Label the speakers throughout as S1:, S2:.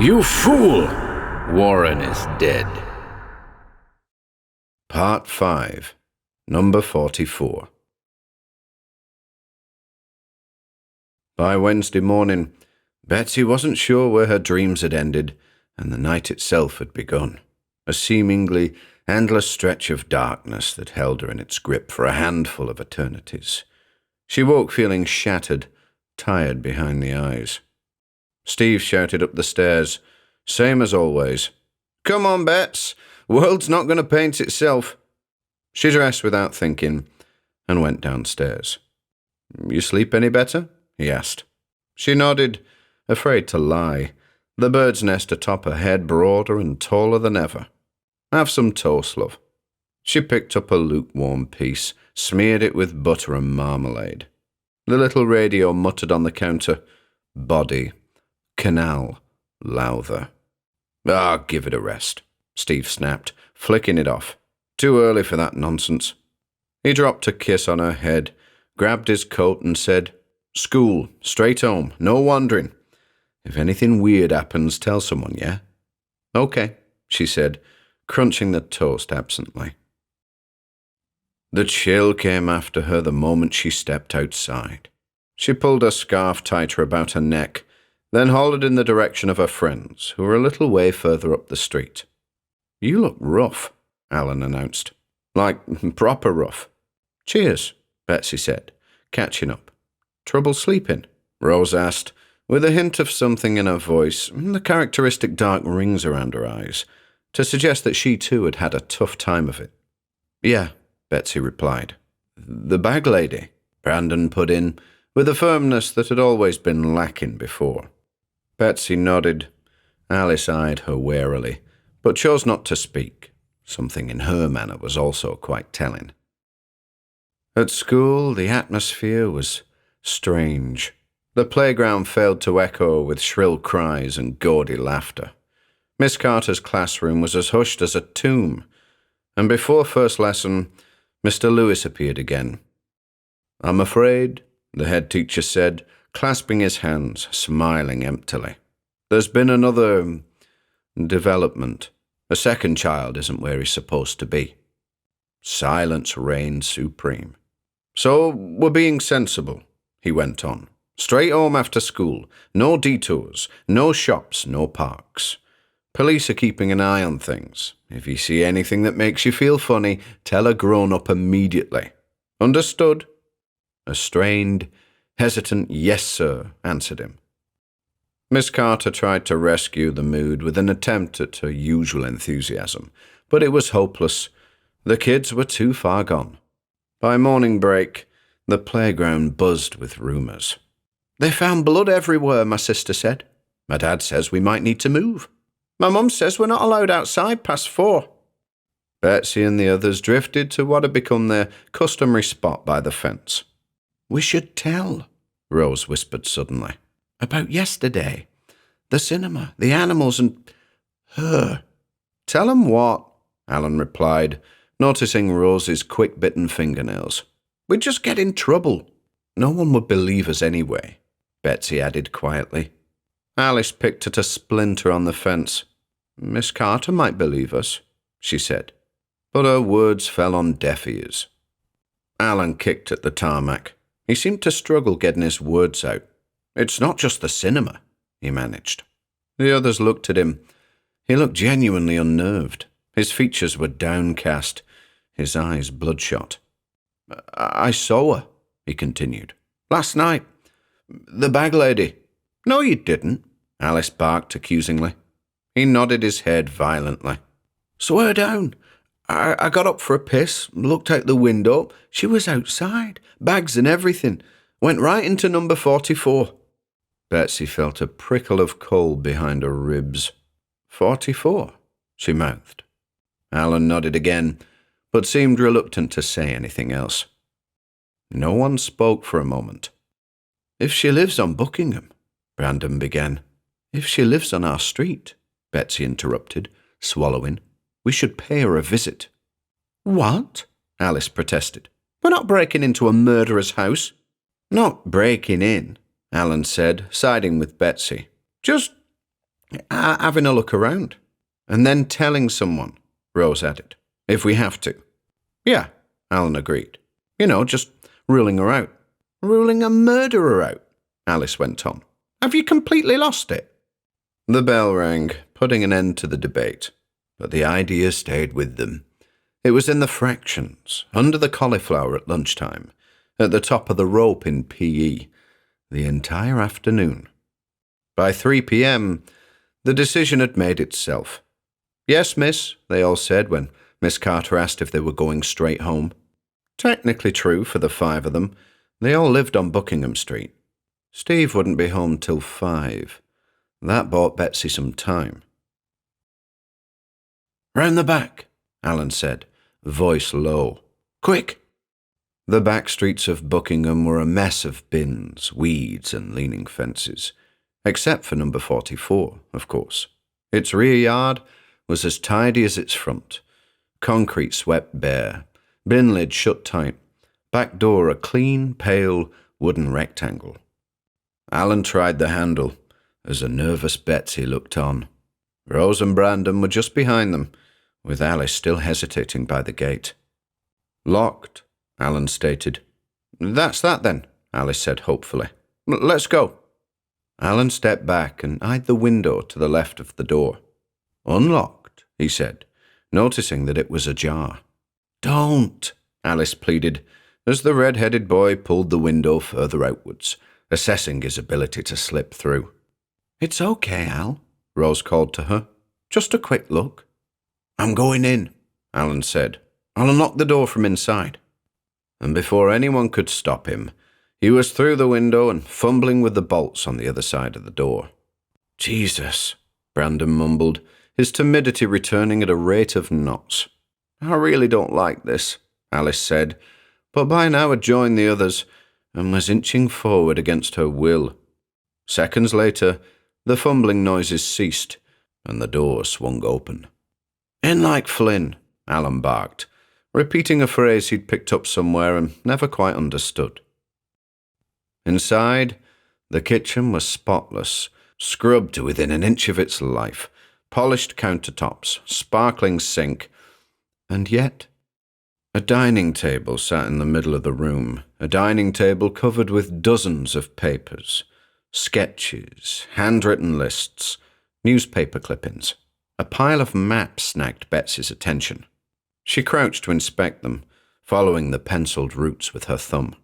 S1: You fool! Warren is dead.
S2: Part 5, number 44. By Wednesday morning, Betsy wasn't sure where her dreams had ended and the night itself had begun, a seemingly endless stretch of darkness that held her in its grip for a handful of eternities. She woke feeling shattered, tired behind the eyes. Steve shouted up the stairs, same as always. "Come on, Bets, world's not going to paint itself." She dressed without thinking and went downstairs. "You sleep any better?" he asked. She nodded, afraid to lie, the bird's nest atop her head broader and taller than ever. "Have some toast, love." She picked up a lukewarm piece, smeared it with butter and marmalade. The little radio muttered on the counter, "Body, canal, Lowther." Give it a rest," Steve snapped, flicking it off. Too early for that nonsense. He dropped a kiss on her head, grabbed his coat and said, "School, straight home, no wandering. If anything weird happens, tell someone, yeah?" "Okay," she said, crunching the toast absently. The chill came after her the moment she stepped outside. She pulled her scarf tighter about her neck, then hollered in the direction of her friends, who were a little way further up the street. "You look rough," Alan announced. "Like, proper rough." "Cheers," Betsy said, catching up. "Trouble sleeping?" Rose asked, with a hint of something in her voice, and the characteristic dark rings around her eyes, to suggest that she too had had a tough time of it. "Yeah," Betsy replied. "The bag lady," Brandon put in, with a firmness that had always been lacking before. Betsy nodded. Alice eyed her warily, but chose not to speak. Something in her manner was also quite telling. At school, the atmosphere was strange. The playground failed to echo with shrill cries and gaudy laughter. Miss Carter's classroom was as hushed as a tomb, and before first lesson, Mr. Lewis appeared again. "I'm afraid," the head teacher said, clasping his hands, smiling emptily. "There's been another development. A second child isn't where he's supposed to be." Silence reigned supreme. "So we're being sensible," he went on. "Straight home after school. No detours, no shops, no parks. Police are keeping an eye on things. If you see anything that makes you feel funny, tell a grown-up immediately. Understood?" A strained, hesitant "yes, sir" answered him. Miss Carter tried to rescue the mood with an attempt at her usual enthusiasm, but it was hopeless. The kids were too far gone. By morning break, the playground buzzed with rumours. "They found blood everywhere," my sister said. "My dad says we might need to move. My mum says we're not allowed outside past 4. Betsy and the others drifted to what had become their customary spot by the fence. "We should tell," Rose whispered suddenly. "About yesterday. The cinema, the animals, and her." "Tell 'em what?" Alan replied, noticing Rose's quick-bitten fingernails. "We'd just get in trouble. No one would believe us anyway," Betsy added quietly. Alice picked at a splinter on the fence. "Miss Carter might believe us," she said. But her words fell on deaf ears. Alan kicked at the tarmac. He seemed to struggle getting his words out. "It's not just the cinema," he managed. The others looked at him. He looked genuinely unnerved. His features were downcast, his eyes bloodshot. "I saw her," he continued. "Last night. The bag lady." "No, you didn't," Alice barked accusingly. He nodded his head violently. "Swear down. I got up for a piss, looked out the window. She was outside, bags and everything. Went right into number 44. Betsy felt a prickle of cold behind her ribs. 44, she mouthed. Alan nodded again, but seemed reluctant to say anything else. No one spoke for a moment. "If she lives on Buckingham," Brandon began. "If she lives on our street," Betsy interrupted, swallowing. "We should pay her a visit." "What?" Alice protested. "We're not breaking into a murderer's house." "Not breaking in," Alan said, siding with Betsy. "Just Having a look around. And then telling someone, Rose added, if we have to. Yeah, Alan agreed. Just ruling her out. Ruling a murderer out, Alice went on. Have you completely lost it? The bell rang, putting an end to the debate, but the idea stayed with them. It was in the fractions, under the cauliflower at lunchtime, at the top of the rope in PE, the entire afternoon. By 3 p.m., the decision had made itself. Yes, miss, they all said when Miss Carter asked if they were going straight home. Technically true for the 5 of them. They all lived on Buckingham Street. Steve wouldn't be home till 5. That bought Betsy some time. Round the back, Alan said, voice low. Quick! The back streets of Buckingham were a mess of bins, weeds and leaning fences, except for number 44, of course. Its rear yard was as tidy as its front. Concrete swept bare, bin lid shut tight, back door a clean, pale, wooden rectangle. Alan tried the handle as a nervous Betsy looked on. Rose and Brandon were just behind them, with Alice still hesitating by the gate. Locked, Alan stated. That's that then, Alice said hopefully. Let's go. Alan stepped back and eyed the window to the left of the door. Unlocked, he said, noticing that it was ajar. Don't, Alice pleaded, as the red-headed boy pulled the window further outwards, assessing his ability to slip through. It's okay, Al, Rose called to her. Just a quick look. I'm going in, Alan said. I'll unlock the door from inside. And before anyone could stop him, he was through the window and fumbling with the bolts on the other side of the door. Jesus, Brandon mumbled, his timidity returning at a rate of knots. I really don't like this, Alice said, but by now had joined the others and was inching forward against her will. Seconds later, the fumbling noises ceased and the door swung open. In like Flynn, Alan barked, repeating a phrase he'd picked up somewhere and never quite understood. Inside, the kitchen was spotless, scrubbed to within an inch of its life, polished countertops, sparkling sink, and yet a dining table sat in the middle of the room, a dining table covered with dozens of papers, sketches, handwritten lists, newspaper clippings. A pile of maps snagged Betsy's attention. She crouched to inspect them, following the penciled routes with her thumb.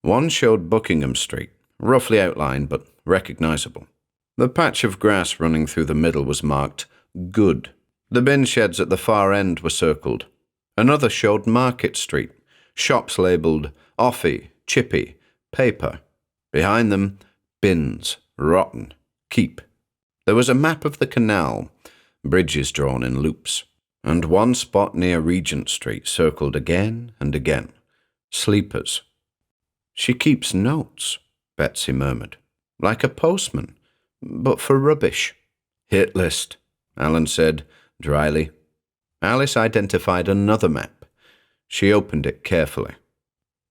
S2: One showed Buckingham Street, roughly outlined but recognizable. The patch of grass running through the middle was marked Good. The bin sheds at the far end were circled. Another showed Market Street, shops labelled Offie, Chippy, Paper. Behind them, bins, rotten, keep. There was a map of the canal, bridges drawn in loops, and one spot near Regent Street circled again and again. Sleepers. She keeps notes, Betsy murmured, like a postman, but for rubbish. Hit list, Alan said, dryly. Alice identified another map. She opened it carefully.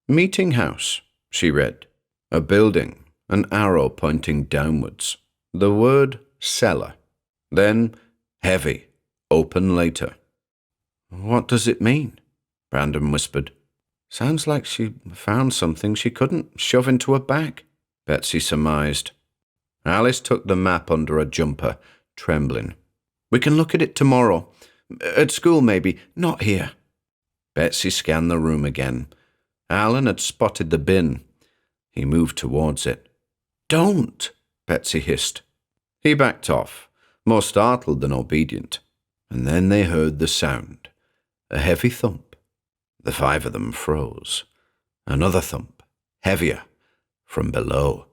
S2: Meeting house, she read. A building, an arrow pointing downwards. The word cellar. Then heavy, open later. What does it mean? Brandon whispered. Sounds like she found something she couldn't shove into a bag, Betsy surmised. Alice took the map under a jumper, trembling. We can look at it tomorrow. At school, maybe. Not here. Betsy scanned the room again. Alan had spotted the bin. He moved towards it. Don't, Betsy hissed. He backed off, more startled than obedient. And then they heard the sound. A heavy thump. The 5 of them froze. Another thump, heavier, from below.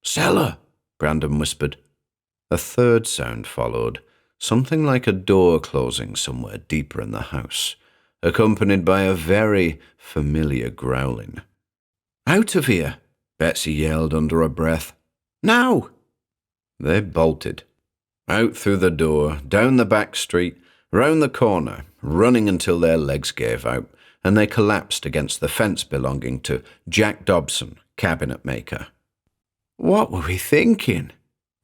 S2: Cellar, Brandon whispered. A third sound followed, something like a door closing somewhere deeper in the house, accompanied by a very familiar growling. Out of here, Betsy yelled under her breath. Now! They bolted. Out through the door, down the back street, round the corner, running until their legs gave out, and they collapsed against the fence belonging to Jack Dobson, cabinet maker. What were we thinking?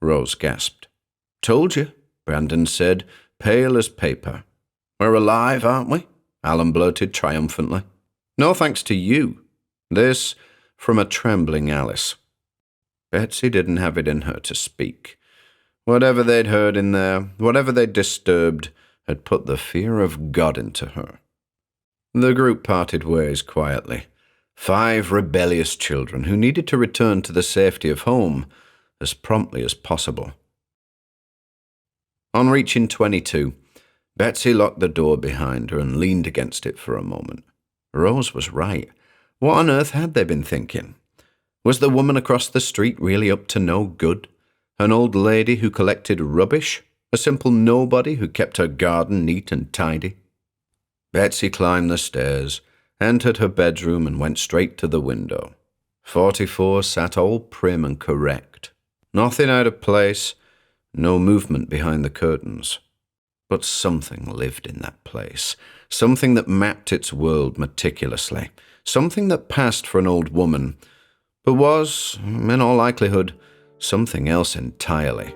S2: Rose gasped. "Told you," Brandon said, pale as paper. "We're alive, aren't we?" Alan blurted triumphantly. "No thanks to you." This from a trembling Alice. Betsy didn't have it in her to speak. Whatever they'd heard in there, whatever they'd disturbed, had put the fear of God into her. The group parted ways quietly. 5 rebellious children who needed to return to the safety of home as promptly as possible. On reaching 22, Betsy locked the door behind her and leaned against it for a moment. Rose was right. What on earth had they been thinking? Was the woman across the street really up to no good? An old lady who collected rubbish? A simple nobody who kept her garden neat and tidy? Betsy climbed the stairs, entered her bedroom and went straight to the window. 44 sat all prim and correct. Nothing out of place, no movement behind the curtains. But something lived in that place, something that mapped its world meticulously, something that passed for an old woman, but was, in all likelihood, something else entirely.